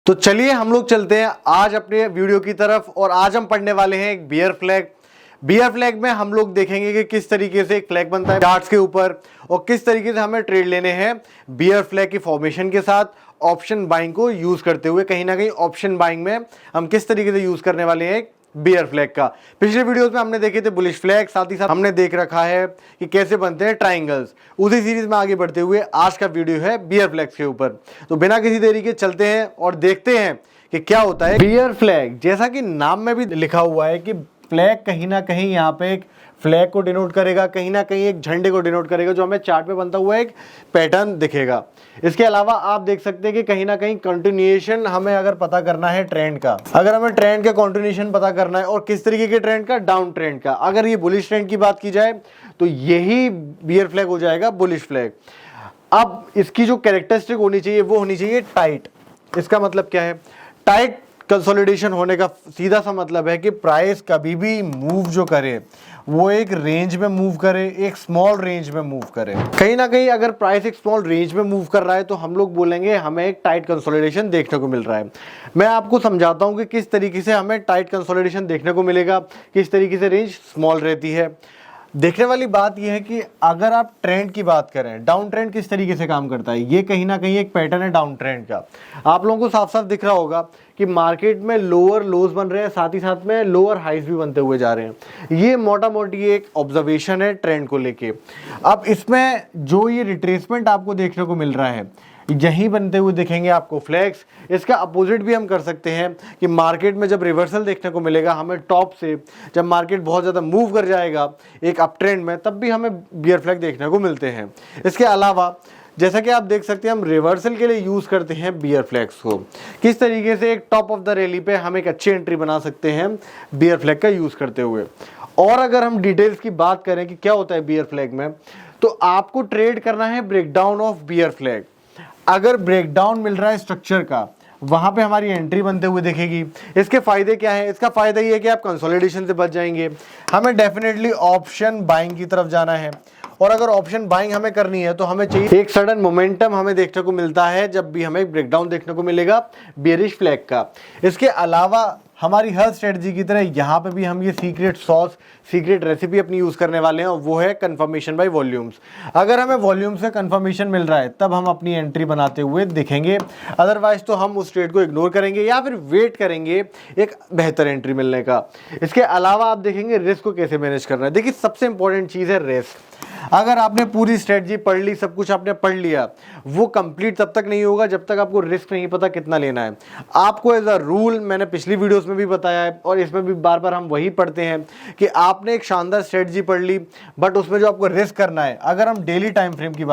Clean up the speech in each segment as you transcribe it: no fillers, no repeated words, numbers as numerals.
तो चलिए हम लोग चलते हैं आज अपने वीडियो की तरफ और आज हम पढ़ने वाले हैं एक बियर फ्लैग। बियर फ्लैग में हम लोग देखेंगे कि किस तरीके से एक फ्लैग बनता है चार्ट्स के ऊपर और किस तरीके से हमें ट्रेड लेने हैं बियर फ्लैग की फॉर्मेशन के साथ ऑप्शन बाइंग को यूज करते हुए। कहीं ना कहीं ऑप्शन बाइंग में हम किस तरीके से यूज करने वाले हैं बियर फ्लैग का। पिछले वीडियोस में हमने देखे थे बुलिश फ्लैग, साथ ही साथ हमने देख रखा है कि कैसे बनते हैं ट्राइंगल्स। उसी सीरीज में आगे बढ़ते हुए आज का वीडियो है बियर फ्लैग्स के ऊपर। तो बिना किसी देरी के चलते हैं और देखते हैं कि क्या होता है बियर फ्लैग। जैसा कि नाम में भी लिखा हुआ है कि फ्लैग कहीं ना कहीं यहाँ पे एक फ्लैग को डिनोट करेगा, कहीं ना कहीं एक झंडे को डिनोट करेगा, जो हमें चार्ट पे बनता हुआ एक पैटर्न दिखेगा। इसके अलावा आप देख सकते हैं कि कहीं ना कहीं कंटिन्यूएशन हमें अगर पता करना है ट्रेंड का, अगर हमें ट्रेंड का कंटिन्यूएशन पता करना है और किस तरीके के ट्रेंड का, डाउन ट्रेंड का। अगर ये बुलिश ट्रेंड की बात की जाए तो यही बियर फ्लैग हो जाएगा बुलिश फ्लैग। अब इसकी जो कैरेक्टरिस्टिक होनी चाहिए वो होनी चाहिए टाइट। इसका मतलब क्या है? टाइट कंसोलिडेशन होने का सीधा सा मतलब है कि प्राइस कभी भी मूव जो करे वो एक रेंज में मूव करे, एक स्मॉल रेंज में मूव करे। कहीं ना कहीं अगर प्राइस एक स्मॉल रेंज में मूव कर रहा है तो हम लोग बोलेंगे हमें एक टाइट कंसोलिडेशन देखने को मिल रहा है। मैं आपको समझाता हूं कि किस तरीके से हमें टाइट कंसोलिडेशन देखने को मिलेगा, किस तरीके से रेंज स्मॉल रहती है। देखने वाली बात यह है कि अगर आप ट्रेंड की बात करें, डाउन ट्रेंड किस तरीके से काम करता है, ये कहीं ना कहीं एक पैटर्न है डाउन ट्रेंड का। आप लोगों को साफ साफ दिख रहा होगा कि मार्केट में लोअर लोज बन रहे हैं, साथ ही साथ में लोअर हाइज भी बनते हुए जा रहे हैं। ये मोटा मोटी एक ऑब्जर्वेशन है ट्रेंड को लेके। अब इसमें जो ये रिट्रेसमेंट आपको देखने को मिल रहा है, यहीं बनते हुए दिखेंगे आपको फ्लैग्स। इसका अपोजिट भी हम कर सकते हैं कि मार्केट में जब रिवर्सल देखने को मिलेगा हमें टॉप से, जब मार्केट बहुत ज़्यादा मूव कर जाएगा एक अप ट्रेंड में, तब भी हमें बियर फ्लैग देखने को मिलते हैं। इसके अलावा जैसा कि आप देख सकते हैं हम रिवर्सल के लिए यूज़ करते हैं बियर फ्लैग्स को। किस तरीके से एक टॉप ऑफ द रैली पे हम एक अच्छी एंट्री बना सकते हैं बियर फ्लैग का यूज़ करते हुए। और अगर हम डिटेल्स की बात करें कि क्या होता है बियर फ्लैग में, तो आपको ट्रेड करना है ब्रेकडाउन ऑफ बियर फ्लैग। अगर ब्रेकडाउन मिल रहा है स्ट्रक्चर का, वहां पे हमारी एंट्री बनते हुए दिखेगी। इसके फायदे क्या है? इसका फायदा ये है कि आप कंसोलिडेशन से बच जाएंगे। हमें डेफिनेटली ऑप्शन बाइंग की तरफ जाना है और अगर ऑप्शन बाइंग हमें करनी है तो हमें चाहिए एक सडन मोमेंटम हमें देखने को मिलता है जब भी हमें ब्रेकडाउन देखने को मिलेगा बियरिश फ्लैग का। इसके अलावा हमारी हर स्ट्रेटजी की तरह यहाँ पे भी हम ये सीक्रेट सॉस, सीक्रेट रेसिपी अपनी यूज़ करने वाले हैं और वो है कंफर्मेशन बाय वॉल्यूम्स। अगर हमें वॉल्यूम से कंफर्मेशन मिल रहा है तब हम अपनी एंट्री बनाते हुए दिखेंगे, अदरवाइज तो हम उस ट्रेड को इग्नोर करेंगे या फिर वेट करेंगे एक बेहतर एंट्री मिलने का। इसके अलावा आप देखेंगे रिस्क को कैसे मैनेज करना है। देखिए सबसे इंपॉर्टेंट चीज़ है रिस्क। अगर आपने पूरी स्ट्रेटजी पढ़ ली, सब कुछ आपने पढ़ लिया, वो कंप्लीट तब तक नहीं होगा जब तक आपको रिस्क नहीं पता कितना लेना है। आपको एज अ रूल, मैंने पिछली वीडियोस में भी बताया है और इसमें भी बार बार हम वही पढ़ते हैं कि आपने एक शानदार स्ट्रेटजी पढ़ ली, बट उसमें जो आपको रिस्क करना है, अगर हम डेली टाइम फ्रेम की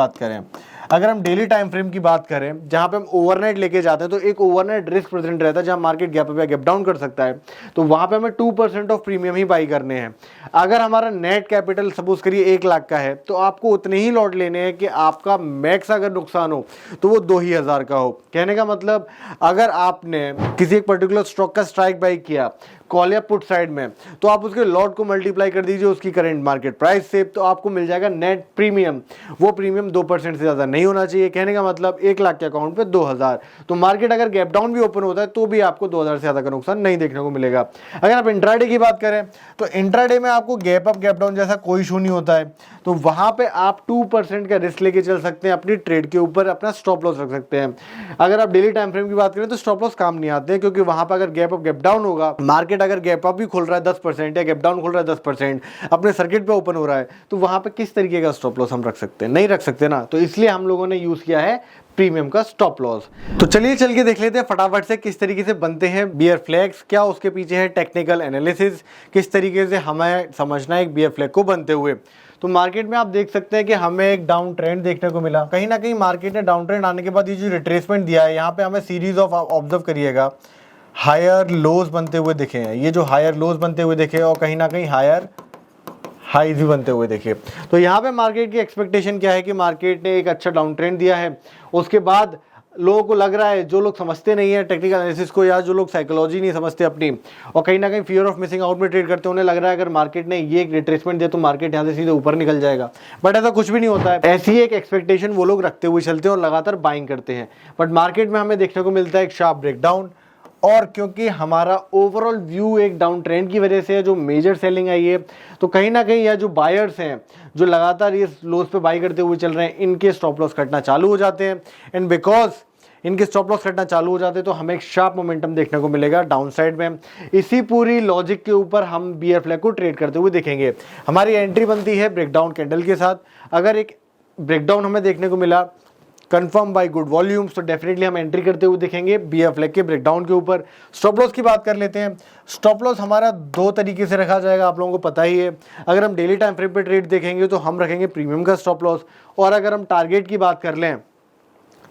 बात करें, जहां पे हम ओवरनाइट लेके जाते हैं तो एक ओवरनाइट रिस्क प्रेजेंट रहता है जहां मार्केट गैप अप या गैप डाउन कर सकता है, तो वहां पे हमें 2% ऑफ प्रीमियम ही बाई करने हैं। अगर हमारा नेट कैपिटल सपोज करिए 1 लाख का है तो आपको उतने ही लॉट लेने हैं कि आपका मैक्स अगर नुकसान हो तो वो 2,000 का हो। कहने का मतलब अगर आपने किसी एक पर्टिकुलर स्टॉक का स्ट्राइक बाई किया कॉल या पुट साइड में, तो आप उसके लॉट को मल्टीप्लाई कर दीजिए उसकी करंट मार्केट प्राइस से, तो आपको मिल जाएगा नेट प्रीमियम। वो प्रीमियम 2% से ज़्यादा नहीं होना चाहिए। कहने का मतलब 1 लाख के अकाउंट पे 2,000। तो मार्केट अगर गैप डाउन भी ओपन होता है तो भी आपको 2,000 से ज़्यादा का नुकसान नहीं देखने को मिलेगा। अगर आप इंट्राडे की बात करें तो इंट्राडे में आपको गैप अप गैप डाउन जैसा कोई इशू नहीं होता है, तो वहाँ पर आप 2% का रिस्क लेके चल सकते हैं अपनी ट्रेड के ऊपर, अपना स्टॉप लॉस रख सकते हैं। अगर आप डेली टाइम फ्रेम की बात करें तो स्टॉप लॉस काम नहीं आते हैं, क्योंकि वहाँ पर अगर गैप अप गैप डाउन होगा, मार्केट अगर गैप अप भी खुल रहा है 10% या गैप डाउन खुल रहा है 10%, अपने सर्किट पे ओपन हो रहा है, तो वहां पे किस तरीके का स्टॉप लॉस हम रख सकते हैं? नहीं रख सकते ना। तो इसलिए हम लोगों ने यूज किया है प्रीमियम का स्टॉप लॉस। तो चलिए चल के देख लेते हैं फटाफट से किस तरीके से बनते हैं बियर फ्लैग्स, क्या उसके पीछे है टेक्निकल एनालिसिस, किस तरीके से हमें समझना है एक बियर फ्लैग को बनते हुए। तो मार्केट में आप देख सकते हैं कि हमें एक डाउन ट्रेंड देखने को मिला। कहीं ना कहीं मार्केट ने डाउन ट्रेंड आने के बाद ये जो रिट्रेसमेंट दिया है, यहाँ पे हमें सीरीज ऑफ ऑब्जर्व करिएगा हायर लोज बनते हुए दिखे हैं। ये जो हायर लोज बनते हुए दिखे और कहीं ना कहीं हायर हाईज भी बनते हुए देखे। तो यहाँ पे मार्केट की एक्सपेक्टेशन क्या है कि मार्केट ने एक अच्छा डाउन ट्रेंड दिया है, उसके बाद लोगों को लग रहा है, जो लोग समझते नहीं है टेक्निकल एनालिसिस को, या जो लोग साइकोलॉजी नहीं समझते अपनी, और कहीं ना कहीं फियर ऑफ मिसिंग आउट में ट्रेड करते हैं, उन्हें लग रहा है अगर मार्केट ने ये एक रिट्रेसमेंट दिया तो मार्केट यहाँ से सीधे ऊपर निकल जाएगा। बट ऐसा कुछ भी नहीं होता है। ऐसी एक एक्सपेक्टेशन वो लोग रखते हुए चलते हैं और लगातार बाइंग करते हैं, बट मार्केट में हमें देखने को मिलता है एक शार्प ब्रेकडाउन। और क्योंकि हमारा ओवरऑल व्यू एक डाउन ट्रेंड की वजह से है, जो मेजर सेलिंग आई है, तो कहीं ना कहीं यह जो बायर्स हैं जो लगातार ये लोस पे बाई करते हुए चल रहे हैं, इनके स्टॉप लॉस कटना चालू हो जाते हैं। एंड बिकॉज इनके स्टॉप लॉस कटना चालू हो जाते हैं तो हमें एक शार्प मोमेंटम देखने को मिलेगा डाउन साइड में। इसी पूरी लॉजिक के ऊपर हम बियर फ्लैग को ट्रेड करते हुए देखेंगे। हमारी एंट्री बनती है ब्रेकडाउन कैंडल के साथ। अगर एक ब्रेकडाउन हमें देखने को मिला कंफर्म बाय गुड वॉल्यूम्स, तो डेफिनेटली हम एंट्री करते हुए देखेंगे बियर फ्लैग के ब्रेकडाउन के ऊपर। स्टॉप लॉस की बात कर लेते हैं। स्टॉप लॉस हमारा दो तरीके से रखा जाएगा, आप लोगों को पता ही है। अगर हम डेली टाइम फ्रेम पे ट्रेड देखेंगे तो हम रखेंगे प्रीमियम का स्टॉप लॉस, और अगर हम टारगेट की बात कर लें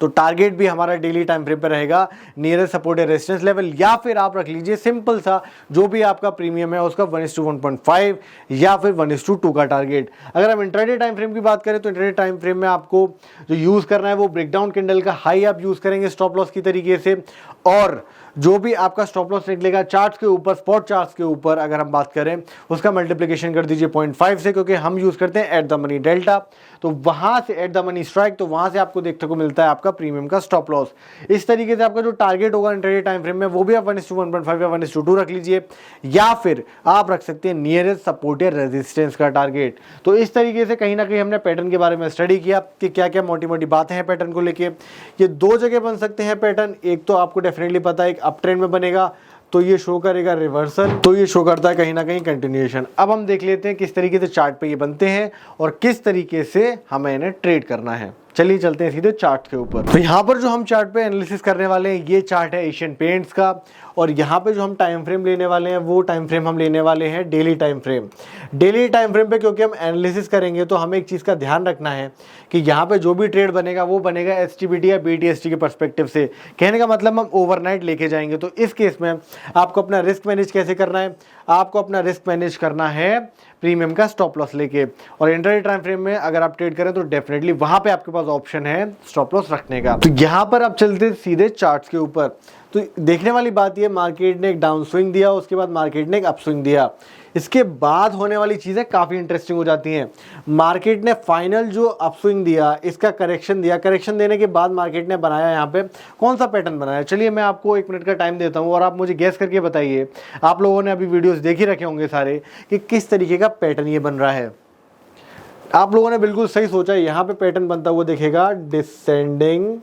तो टारगेट भी हमारा डेली टाइम फ्रेम पे रहेगा नियरेस्ट सपोर्ट रेजिस्टेंस लेवल, या फिर आप रख लीजिए सिंपल सा जो भी आपका प्रीमियम है उसका 1:1.5 या फिर 1:2 का टारगेट। अगर हम इंट्राडे टाइम फ्रेम की बात करें तो इंट्राडे टाइम फ्रेम में आपको जो यूज़ करना है वो ब्रेकडाउन कैंडल का हाई आप यूज़ करेंगे स्टॉप लॉस की तरीके से, और जो भी आपका स्टॉप लॉस निकलेगा चार्ट्स के ऊपर, स्पॉट चार्ट्स के ऊपर अगर हम बात करें उसका मल्टीप्लिकेशन कर दीजिए 0.5 से, क्योंकि हम यूज़ करते हैं एट द मनी डेल्टा, तो वहाँ से एट द मनी स्ट्राइक, तो वहाँ से आपको देखने को मिलता है आपका प्रीमियम का स्टॉप लॉस। इस तरीके से आपका जो टारगेट होगा इंट्राडे टाइम फ्रेम में वो भी आप 1:1.5 या 1:2 रख लीजिए, या फिर आप रख सकते हैं नियरेस्ट सपोर्ट या रेजिस्टेंस का टारगेट। तो इस तरीके से कहीं ना कहीं हमने पैटर्न के बारे में स्टडी किया कि क्या क्या मोटी मोटी बातें हैं पैटर्न को लेके। ये दो जगह बन सकते हैं पैटर्न, एक तो आपको डेफिनेटली पता है एक अप ट्रेंड में बनेगा तो ये शो करेगा रिवर्सल, तो ये शो करता है कहीं ना कहीं कंटिन्यूएशन। अब हम देख लेते हैं किस तरीके से चार्ट पे ये बनते हैं और किस तरीके से हमें इन्हें ट्रेड करना है। चलिए चलते हैं सीधे चार्ट के ऊपर। तो यहाँ पर जो हम चार्ट पे एनालिसिस करने वाले हैं ये चार्ट है एशियन पेंट्स का, और यहाँ पे जो हम टाइम फ्रेम लेने वाले हैं वो टाइम फ्रेम हम लेने वाले हैं daily time frame. Daily time frame पे क्योंकि हम एनालिसिस करेंगे तो हमें एक चीज़ का ध्यान रखना है कि यहाँ पे जो भी ट्रेड बनेगा वो बनेगा एसटीबीटी या बीटीएसटी के पर्सपेक्टिव से। कहने का मतलब हम ओवरनाइट लेके जाएंगे। तो इस केस में आपको अपना रिस्क मैनेज कैसे करना है, आपको अपना रिस्क मैनेज करना है प्रीमियम का स्टॉप लॉस लेके, और इंट्राडे टाइम फ्रेम में अगर आप ट्रेड करें तो डेफिनेटली वहां पे आपके पास ऑप्शन है स्टॉप लॉस रखने का। तो यहाँ पर आप चलते सीधे चार्ट्स के ऊपर। तो देखने वाली बात ये, मार्केट ने एक डाउन स्विंग दिया, उसके बाद मार्केट ने एक अप स्विंग दिया, इसके बाद होने वाली चीज़ें काफ़ी इंटरेस्टिंग हो जाती हैं। मार्केट ने फाइनल जो अपस्विंग दिया इसका करेक्शन दिया, करेक्शन देने के बाद मार्केट ने बनाया यहाँ पे कौन सा पैटर्न बनाया। चलिए मैं आपको 1 मिनट का टाइम देता हूँ और आप मुझे गैस करके बताइए, आप लोगों ने अभी वीडियोस देख ही रखे होंगे सारे, कि किस तरीके का पैटर्न ये बन रहा है। आप लोगों ने बिल्कुल सही सोचा, यहाँ पे पैटर्न बनता हुआ दिखेगा डिसेंडिंग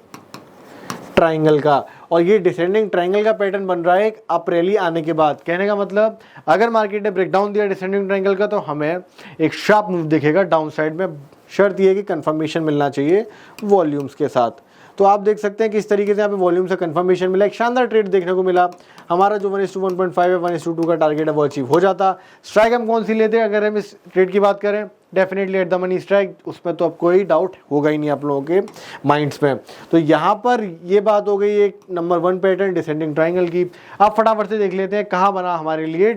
ट्राइंगल का, और ये डिसेंडिंग ट्राइंगल का पैटर्न बन रहा है एक अप रैली आने के बाद। कहने का मतलब अगर मार्केट ने ब्रेकडाउन दिया डिसेंडिंग ट्राइंगल का तो हमें एक शार्प मूव दिखेगा डाउन साइड में। शर्त ये है कि कंफर्मेशन मिलना चाहिए वॉल्यूम्स के साथ। तो आप देख सकते हैं कि इस तरीके से यहाँ पे वॉल्यूम से कंफर्मेशन मिला, एक शानदार ट्रेड देखने को मिला। हमारा जो 1:1.5 या 1:2 का टारगेट है वो अचीव हो जाता। स्ट्राइक हम कौन सी लेते हैं अगर हम इस ट्रेड की बात करें, definitely at the money strike, उसमें तो अब कोई डाउट होगा ही नहीं आप लोगों के माइंड्स में। तो यहाँ पर ये बात हो गई एक नंबर 1 पैटर्न डिसेंडिंग ट्राइंगल की। आप फटाफट से देख लेते हैं कहाँ बना हमारे लिए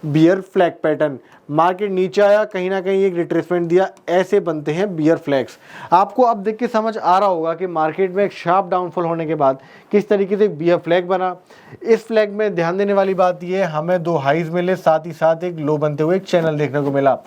बियर फ्लैग पैटर्न। मार्केट नीचे आया, कहीं ना कहीं एक रिट्रेसमेंट दिया, ऐसे बनते हैं बियर फ्लैग्स। आपको अब देख के समझ आ रहा होगा कि मार्केट में एक शार्प डाउनफॉल होने के बाद किस तरीके से एक बियर फ्लैग बना। इस फ्लैग में ध्यान देने वाली बात यह है, हमें 2 हाईज मिले, साथ ही साथ एक लो बनते हुए एक चैनल देखने को मिला।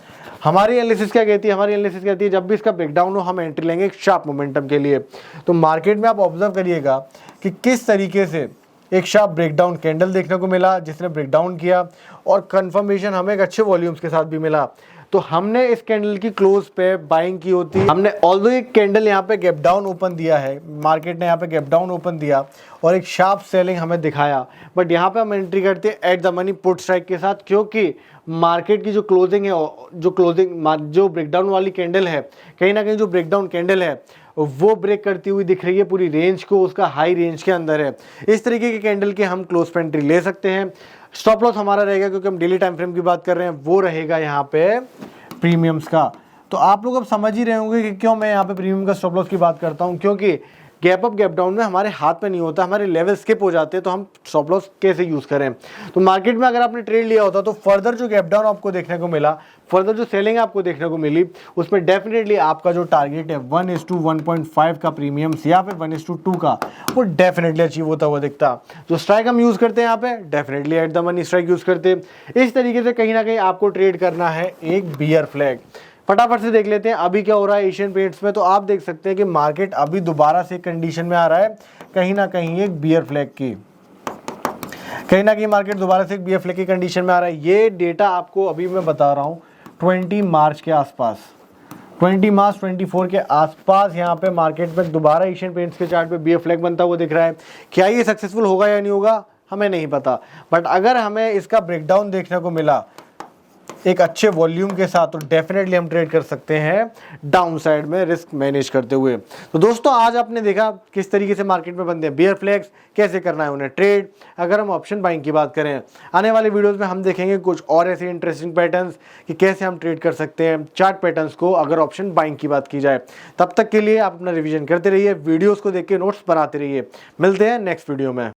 हमारी एनालिसिस क्या कहती है, हमारी एनालिसिस कहती है जब भी इसका ब्रेकडाउन हो हम एंट्री लेंगे एक शार्प मोमेंटम के लिए। तो मार्केट में आप ऑब्जर्व करिएगा कि किस तरीके से एक शार्प ब्रेकडाउन कैंडल देखने को मिला जिसने ब्रेकडाउन किया, और कंफर्मेशन हमें एक अच्छे वॉल्यूम्स के साथ भी मिला। तो हमने इस कैंडल की क्लोज पे बाइंग की होती, हमने ऑल्दो एक कैंडल यहाँ पे गैप डाउन ओपन दिया है, मार्केट ने यहाँ पे गैप डाउन ओपन दिया और एक शार्प सेलिंग हमें दिखाया, बट यहाँ पे हम एंट्री करते हैं at the money put strike के साथ, क्योंकि मार्केट की जो क्लोजिंग है, जो ब्रेकडाउन वाली कैंडल है, कहीं ना कहीं जो ब्रेकडाउन कैंडल है वो ब्रेक करती हुई दिख रही है पूरी रेंज को, उसका हाई रेंज के अंदर है। इस तरीके के कैंडल के हम क्लोज पे एंट्री ले सकते हैं। स्टॉप लॉस हमारा रहेगा, क्योंकि हम डेली टाइम फ्रेम की बात कर रहे हैं, वो रहेगा यहाँ पे प्रीमियम्स का। तो आप लोग अब समझ ही रहे होंगे कि क्यों मैं यहाँ पे प्रीमियम का स्टॉप लॉस की बात करता हूँ, क्योंकि गैप अप गैप डाउन में हमारे हाथ में नहीं होता, हमारे लेवल स्किप हो जाते हैं, तो हम स्टॉप लॉस कैसे यूज़ करें। तो मार्केट में अगर आपने ट्रेड लिया होता तो फर्दर जो गैप डाउन आपको देखने को मिला, फर्दर जो सेलिंग आपको देखने को मिली, उसमें डेफिनेटली आपका जो टारगेट है 1:1.5 का प्रीमियम्स या फिर 1:2 का, वो डेफिनेटली अचीव होता हुआ दिखता। जो स्ट्राइक हम यूज़ करते हैं यहाँ पे, definitely at the money strike use करते हैं। इस तरीके से कहीं ना कहीं आपको ट्रेड करना है एक बियर फ्लैग। फटाफट से देख लेते हैं अभी क्या हो रहा है एशियन पेंट्स में। तो आप देख सकते हैं कि मार्केट अभी दोबारा से कंडीशन में आ रहा है कहीं ना कहीं एक बियर फ्लैग की, कहीं ना कहीं मार्केट दोबारा से एक बियर फ्लैग की कंडीशन में आ रहा है। ये डेटा आपको अभी मैं बता रहा हूँ 20 मार्च के आसपास, 20 मार्च 24 के आसपास यहाँ पे मार्केट में दोबारा एशियन पेंट्स के चार्ट पे बियर फ्लैग बनता हुआ दिख रहा है। क्या ये सक्सेसफुल होगा या नहीं होगा हमें नहीं पता, बट अगर हमें इसका ब्रेकडाउन देखने को मिला एक अच्छे वॉल्यूम के साथ तो डेफिनेटली हम ट्रेड कर सकते हैं डाउन साइड में रिस्क मैनेज करते हुए। तो दोस्तों आज आपने देखा किस तरीके से मार्केट में बनते हैं बियर फ्लैग्स, कैसे करना है उन्हें ट्रेड। अगर हम ऑप्शन बाइंग की बात करें, आने वाले वीडियोस में हम देखेंगे कुछ और ऐसे इंटरेस्टिंग पैटर्न्स कि कैसे हम ट्रेड कर सकते हैं चार्ट पैटर्न्स को अगर ऑप्शन बाइंग की बात की जाए। तब तक के लिए आप अपना रिविजन करते रहिए, वीडियोज़ को देख के नोट्स बनाते रहिए। मिलते हैं नेक्स्ट वीडियो में।